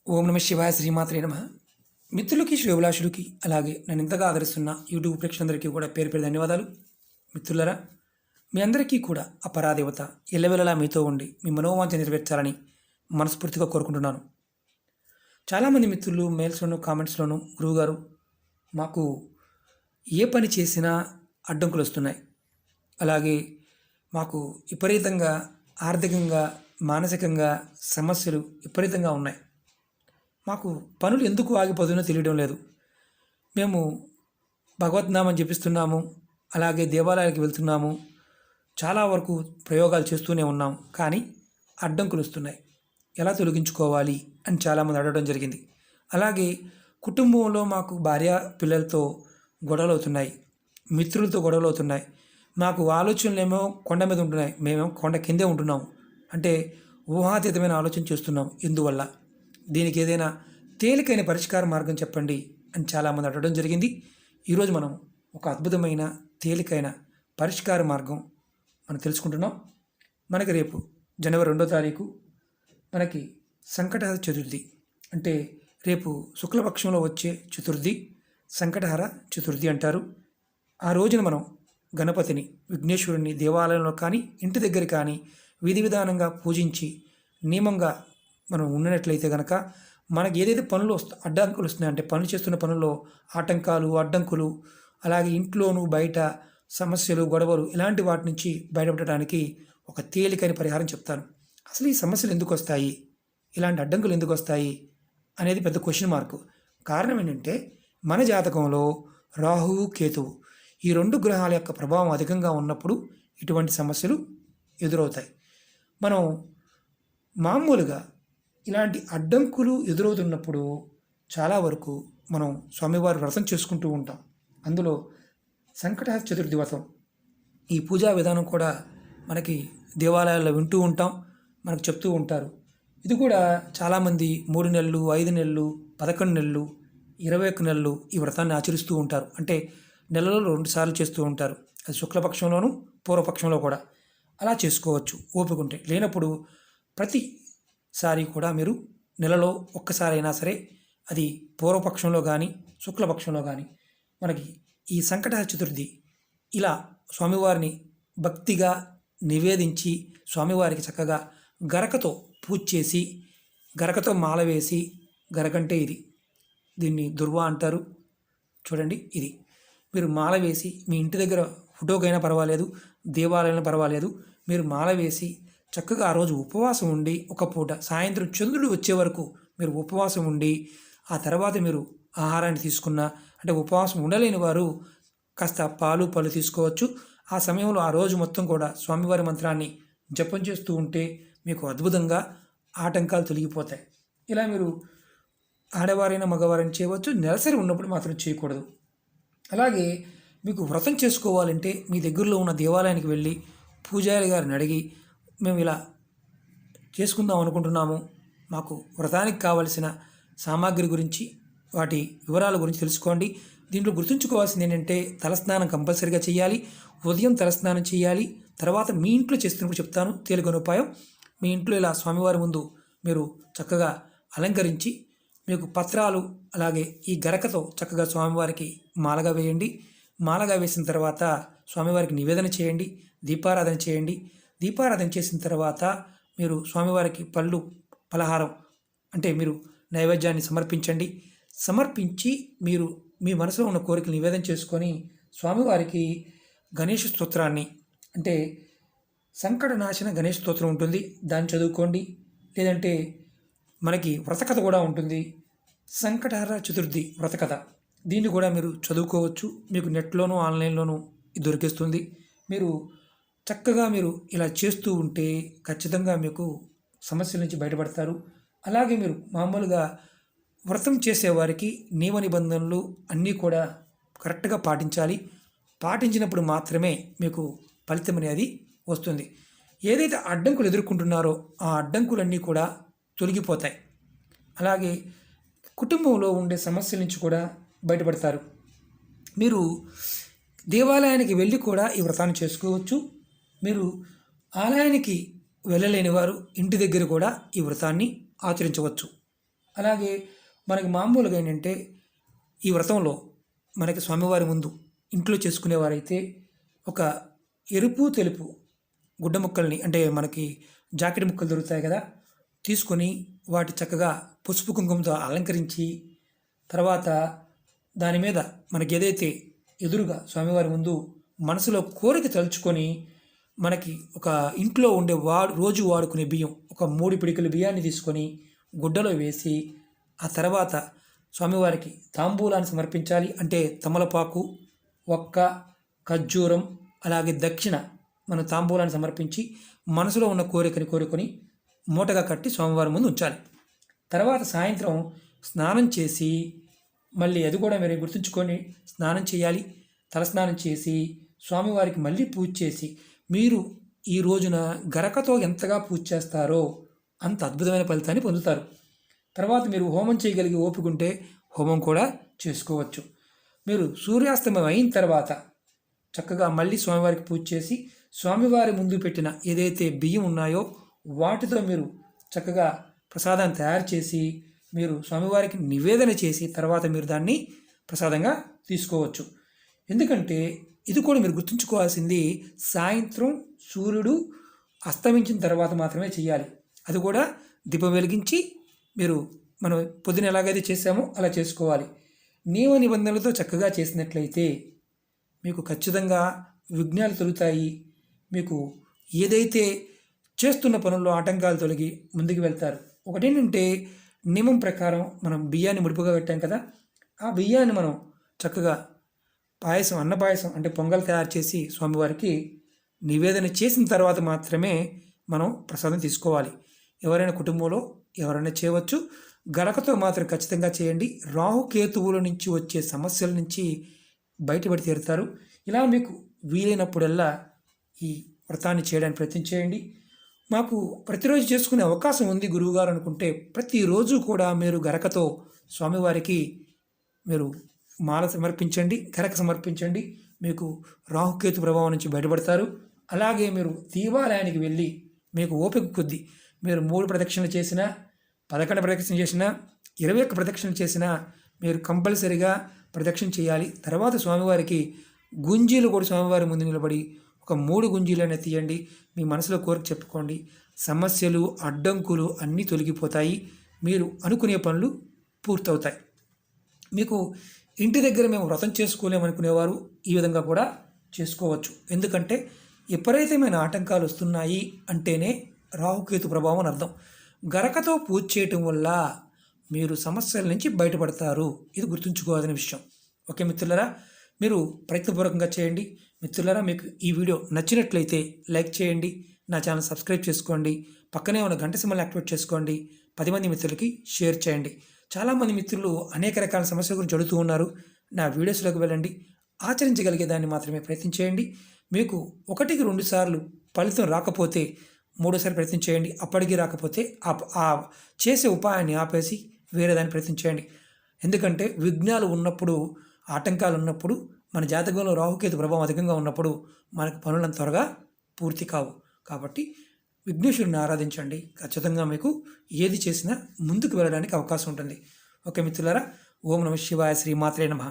ఓం నమ శివాయ శ్రీమాత్రే నమ. మిత్రులకి శ్రేభిలాషులకి అలాగే నన్ను ఇంతగా ఆదరిస్తున్న యూట్యూబ్ ప్రేక్షకులందరికీ కూడా పేరు పేరు ధన్యవాదాలు. మిత్రులరా, మీ అందరికీ కూడా ఆ పరాదేవత ఎల్లవెల్లలా మీతో ఉండి మీ మనోవాంఛ నెరవేర్చాలని మనస్ఫూర్తిగా కోరుకుంటున్నాను. చాలామంది మిత్రులు మెయిల్స్లోను కామెంట్స్లోను గురువుగారు మాకు ఏ పని చేసినా అడ్డంకులు వస్తున్నాయి, అలాగే మాకు విపరీతంగా ఆర్థికంగా మానసికంగా సమస్యలు విపరీతంగా ఉన్నాయి, మాకు పనులు ఎందుకు ఆగిపోతుందో తెలియడం లేదు, మేము భగవద్నామం జపిస్తున్నాము, అలాగే దేవాలయాలకు వెళ్తున్నాము, చాలా వరకు ప్రయోగాలు చేస్తూనే ఉన్నాం, కానీ అడ్డంకులు వస్తున్నాయి, ఎలా తొలగించుకోవాలి అని చాలామంది అడగడం జరిగింది. అలాగే కుటుంబంలో మాకు భార్య పిల్లలతో గొడవలు అవుతున్నాయి, మిత్రులతో గొడవలు అవుతున్నాయి, మాకు ఆలోచనలు ఏమో కొండ మీద ఉంటున్నాయి, మేమేమో కొండ కిందే ఉంటున్నాము, అంటే ఊహాతీతమైన ఆలోచన చేస్తున్నాం. ఎందువల్ల దీనికి ఏదైనా తేలికైన పరిష్కార మార్గం చెప్పండి అని చాలామంది అడగడం జరిగింది. ఈరోజు మనం ఒక అద్భుతమైన తేలికైన పరిష్కార మార్గం మనం తెలుసుకుంటున్నాం. మనకి రేపు జనవరి 2వ తారీఖు మనకి సంకటహర చతుర్థి, అంటే రేపు శుక్లపక్షంలో వచ్చే చతుర్థి సంకటహర చతుర్థి అంటారు. ఆ రోజున మనం గణపతిని విఘ్నేశ్వరుని దేవాలయంలో కానీ ఇంటి దగ్గర కానీ విధి విధానంగా పూజించి నియమంగా మనం ఉన్నట్లయితే కనుక మనకి ఏదైతే పనులు అడ్డంకులు వస్తున్నాయి, అంటే పనులు చేస్తున్న పనుల్లో ఆటంకాలు అడ్డంకులు, అలాగే ఇంట్లోనూ బయట సమస్యలు గొడవలు ఇలాంటి వాటి నుంచి బయటపడటానికి ఒక తేలికైన పరిహారం చెప్తాను. అసలు ఈ సమస్యలు ఎందుకు వస్తాయి, ఇలాంటి అడ్డంకులు ఎందుకు వస్తాయి అనేది పెద్ద క్వశ్చన్ మార్కు. కారణం ఏంటంటే మన జాతకంలో రాహువు కేతువు ఈ 2 గ్రహాల యొక్క ప్రభావం అధికంగా ఉన్నప్పుడు ఇటువంటి సమస్యలు ఎదురవుతాయి. మనం మామూలుగా ఇలాంటి అడ్డంకులు ఎదురవుతున్నప్పుడు చాలా వరకు మనం స్వామివారి వ్రతం చేసుకుంటూ ఉంటాం. అందులో సంకటహర చతుర్థి వ్రతం ఈ పూజా విధానం కూడా మనకి దేవాలయాల్లో వింటూ ఉంటాం, మనకు చెప్తూ ఉంటారు. ఇది కూడా చాలామంది 3 నెలలు 5 నెలలు 11 నెలలు 21 నెలలు ఈ వ్రతాన్ని ఆచరిస్తూ ఉంటారు. అంటే నెలలో 2 సార్లు చేస్తూ ఉంటారు. అది శుక్లపక్షంలోను పూర్వపక్షంలో కూడా అలా చేసుకోవచ్చు ఓపిక ఉంటే. లేనప్పుడు ప్రతిసారి కూడా మీరు నెలలో ఒక్కసారి అయినా సరే, అది పూర్వపక్షంలో కానీ శుక్లపక్షంలో కానీ మనకి ఈ సంకటహర చతుర్థి ఇలా స్వామివారిని భక్తిగా నివేదించి స్వామివారికి చక్కగా గరకతో పూజ చేసి గరకతో మాల వేసి, గరకంటే ఇది, దీన్ని దుర్వా అంటారు చూడండి. ఇది మీరు మాల వేసి మీ ఇంటి దగ్గర ఫోటోకైనా పర్వాలేదు, దేవాలయంలో పర్వాలేదు, మీరు మాల వేసి చక్కగా ఆ రోజు ఉపవాసం ఉండి ఒక పూట సాయంత్రం చంద్రుడు వచ్చే వరకు మీరు ఉపవాసం ఉండి ఆ తర్వాత మీరు ఆహారాన్ని తీసుకున్న, అంటే ఉపవాసం ఉండలేని వారు కాస్త పాలు పళ్ళు తీసుకోవచ్చు. ఆ సమయంలో ఆ రోజు మొత్తం కూడా స్వామివారి మంత్రాన్ని జపం చేస్తూ ఉంటే మీకు అద్భుతంగా ఆటంకాలు తొలగిపోతాయి. ఇలా మీరు ఆడవారైనా మగవారైనా చేయవచ్చు, నెలసరి ఉన్నప్పుడు మాత్రం చేయకూడదు. అలాగే మీకు వ్రతం చేసుకోవాలంటే మీ దగ్గరలో ఉన్న దేవాలయానికి వెళ్ళి పూజారి గారిని అడిగి, మేము ఇలా చేసుకుందాం అనుకుంటున్నాము, మాకు వ్రతానికి కావలసిన సామాగ్రి గురించి వాటి వివరాల గురించి తెలుసుకోండి. దీంట్లో గుర్తుంచుకోవాల్సింది ఏంటంటే తలస్నానం కంపల్సరీగా చేయాలి, ఉదయం తలస్నానం చేయాలి. తర్వాత మీ ఇంట్లో చేస్తున్నప్పుడు చెప్తాను తేలికైన ఉపాయం. మీ ఇంట్లో ఇలా స్వామివారి ముందు మీరు చక్కగా అలంకరించి మీకు పత్రాలు అలాగే ఈ గరకతో చక్కగా స్వామివారికి మాలగా వేయండి. మాలగా వేసిన తర్వాత స్వామివారికి నివేదన చేయండి, దీపారాధన చేయండి. దీపారాధన చేసిన తర్వాత మీరు స్వామివారికి పళ్ళు పలహారం అంటే మీరు నైవేద్యాన్ని సమర్పించండి. సమర్పించి మీరు మీ మనసులో ఉన్న కోరికలు నివేదన చేసుకొని స్వామివారికి గణేష స్తోత్రాన్ని, అంటే సంకటనాశన గణేష్ స్తోత్రం ఉంటుంది, దాన్ని చదువుకోండి. లేదంటే మనకి వ్రతకథ కూడా ఉంటుంది, సంకటహర చతుర్థి వ్రతకథ, దీన్ని కూడా మీరు చదువుకోవచ్చు. మీకు నెట్లోనూ ఆన్లైన్లోనూ ఇది దొరికిస్తుంది. మీరు చక్కగా మీరు ఇలా చేస్తూ ఉంటే ఖచ్చితంగా మీకు సమస్యల నుంచి బయటపడతారు. అలాగే మీరు మామూలుగా వ్రతం చేసేవారికి నియమ నిబంధనలు అన్నీ కూడా కరెక్ట్గా పాటించాలి. పాటించినప్పుడు మాత్రమే మీకు ఫలితం అనేది వస్తుంది. ఏదైతే అడ్డంకులు ఎదుర్కొంటున్నారో ఆ అడ్డంకులన్నీ కూడా తొలగిపోతాయి. అలాగే కుటుంబంలో ఉండే సమస్యల నుంచి కూడా బయటపడతారు. మీరు దేవాలయానికి వెళ్ళి కూడా ఈ వ్రతాన్ని చేసుకోవచ్చు. మీరు ఆలయానికి వెళ్ళలేని వారు ఇంటి దగ్గర కూడా ఈ వ్రతాన్ని ఆచరించవచ్చు. అలాగే మనకి మామూలుగా ఏంటంటే ఈ వ్రతంలో మనకి స్వామివారి ముందు ఇంట్లో చేసుకునేవారైతే ఒక ఎరుపు తెలుపు గుడ్డ ముక్కల్ని అంటే మనకి జాకెట్ ముక్కలు దొరుకుతాయి కదా, తీసుకొని వాటి చక్కగా పసుపు కుంకుమతో అలంకరించి తర్వాత దాని మీద మనకి ఏదైతే ఎదురుగా స్వామివారి ముందు మనసులో కోరిక తలుచుకొని మనకి ఒక ఇంట్లో ఉండే రోజు వాడుకునే బియ్యం ఒక 3 పిడికల బియ్యాన్ని తీసుకొని గుడ్డలో వేసి ఆ తర్వాత స్వామివారికి తాంబూలాన్ని సమర్పించాలి. అంటే తమలపాకు, ఒక్క, ఖర్జూరం, అలాగే దక్షిణ మనం తాంబూలాన్ని సమర్పించి మనసులో ఉన్న కోరికని కోరుకొని మూటగా కట్టి స్వామివారి ముందు ఉంచాలి. తర్వాత సాయంత్రం స్నానం చేసి మళ్ళీ అది కూడా మీరు గుర్తుంచుకొని స్నానం చేయాలి. తలస్నానం చేసి స్వామివారికి మళ్ళీ పూజ చేసి మీరు ఈ రోజున గరకతో ఎంతగా పూజ చేస్తారో అంత అద్భుతమైన ఫలితాన్ని పొందుతారు. తర్వాత మీరు హోమం చేయగలిగే ఓపిక ఉంటే హోమం కూడా చేసుకోవచ్చు. మీరు సూర్యాస్తమయం అయిన తర్వాత చక్కగా మళ్ళీ స్వామివారికి పూజ చేసి స్వామివారి ముందు పెట్టిన ఏదైతే బియ్యం ఉన్నాయో వాటితో మీరు చక్కగా ప్రసాదాన్ని తయారు చేసి మీరు స్వామివారికి నివేదన చేసి తర్వాత మీరు దాన్ని ప్రసాదంగా తీసుకోవచ్చు. ఎందుకంటే ఇది కూడా మీరు గుర్తుంచుకోవాల్సింది సాయంత్రం సూర్యుడు అస్తమించిన తర్వాత మాత్రమే చేయాలి. అది కూడా దీపం వెలిగించి మీరు మనం పొద్దున ఎలాగైతే చేసామో అలా చేసుకోవాలి. నియమ నిబంధనలతో చక్కగా చేసినట్లయితే మీకు ఖచ్చితంగా విఘ్నాలు తొలుగుతాయి. మీకు ఏదైతే చేస్తున్న పనుల్లో ఆటంకాలు తొలగి ముందుకు వెళ్తారు. ఒకటేంటంటే నియమం ప్రకారం మనం బియ్యాన్ని ముడుపుగా పెట్టాం కదా, ఆ బియ్యాన్ని మనం చక్కగా పాయసం అన్న పాయసం అంటే పొంగల్ తయారు చేసి స్వామివారికి నివేదన చేసిన తర్వాత మాత్రమే మనం ప్రసాదం తీసుకోవాలి. ఎవరైనా కుటుంబంలో ఎవరైనా చేయవచ్చు. గరకతో మాత్రం ఖచ్చితంగా చేయండి. రాహుకేతువుల నుంచి వచ్చే సమస్యల నుంచి బయటపడి తీరుతారు. ఇలా మీకు వీలైనప్పుడల్లా ఈ వ్రతాన్ని చేయడానికి ప్రయత్నం చేయండి. మాకు ప్రతిరోజు చేసుకునే అవకాశం ఉంది గురువుగారు అనుకుంటే ప్రతిరోజు కూడా మీరు గరకతో స్వామివారికి మీరు మాల సమర్పించండి, గరక సమర్పించండి. మీకు రాహుకేతు ప్రభావం నుంచి బయటపడతారు. అలాగే మీరు దేవాలయానికి వెళ్ళి మీకు ఓపిక కొద్దీ మీరు 3 ప్రదక్షిణలు చేసినా, 11 ప్రదక్షిణ చేసినా, 21 ప్రదక్షిణలు చేసినా మీరు కంపల్సరిగా ప్రదక్షిణ చేయాలి. తర్వాత స్వామివారికి గుంజీలు కూడా స్వామివారి ముందు నిలబడి ఒక 3 గుంజీలనే తీయండి. మీ మనసులో కోరిక చెప్పుకోండి. సమస్యలు, అడ్డంకులు అన్నీ తొలగిపోతాయి. మీరు అనుకునే పనులు పూర్తవుతాయి. మీకు ఇంటి దగ్గర మేము వ్రతం చేసుకోలేమనుకునేవారు ఈ విధంగా కూడా చేసుకోవచ్చు. ఎందుకంటే విపరీతమైన ఆటంకాలు వస్తున్నాయి అంటేనే రాహుకేతు ప్రభావం అని అర్థం. గరకతో పూజ చేయటం వల్ల మీరు సమస్యల నుంచి బయటపడతారు. ఇది గుర్తుంచుకోవాల్సిన విషయం. ఓకే మిత్రులారా, మీరు ప్రయత్నపూర్వకంగా చేయండి. మిత్రులారా, మీకు ఈ వీడియో నచ్చినట్లయితే లైక్ చేయండి, నా ఛానల్ సబ్స్క్రైబ్ చేసుకోండి, పక్కనే ఉన్న గంట సింబల్ని యాక్టివేట్ చేసుకోండి, 10 మంది మిత్రులకి షేర్ చేయండి. చాలామంది మిత్రులు అనేక రకాల సమస్యల గురించి అడుగుతూ ఉన్నారు. నా వీడియోస్లోకి వెళ్ళండి, ఆచరించగలిగే దాన్ని మాత్రమే ప్రయత్నం చేయండి. మీకు 1కి 2 సార్లు ఫలితం రాకపోతే 3సారి ప్రయత్నం చేయండి. అప్పటికి రాకపోతే ఆ చేసే ఉపాయాన్ని ఆపేసి వేరే దాన్ని ప్రయత్నం చేయండి. ఎందుకంటే విఘ్నాలు ఉన్నప్పుడు, ఆటంకాలు ఉన్నప్పుడు, మన జాతకంలో రాహుకేతు ప్రభావం అధికంగా ఉన్నప్పుడు మనకు పనులను త్వరగా పూర్తి కావు. కాబట్టి విఘ్నేశ్వరుని ఆరాధించండి. ఖచ్చితంగా మీకు ఏది చేసినా ముందుకు వెళ్ళడానికి అవకాశం ఉంటుంది. ఓకే మిత్రులారా, ఓం నమః శివాయ, శ్రీమాత్రే నమః.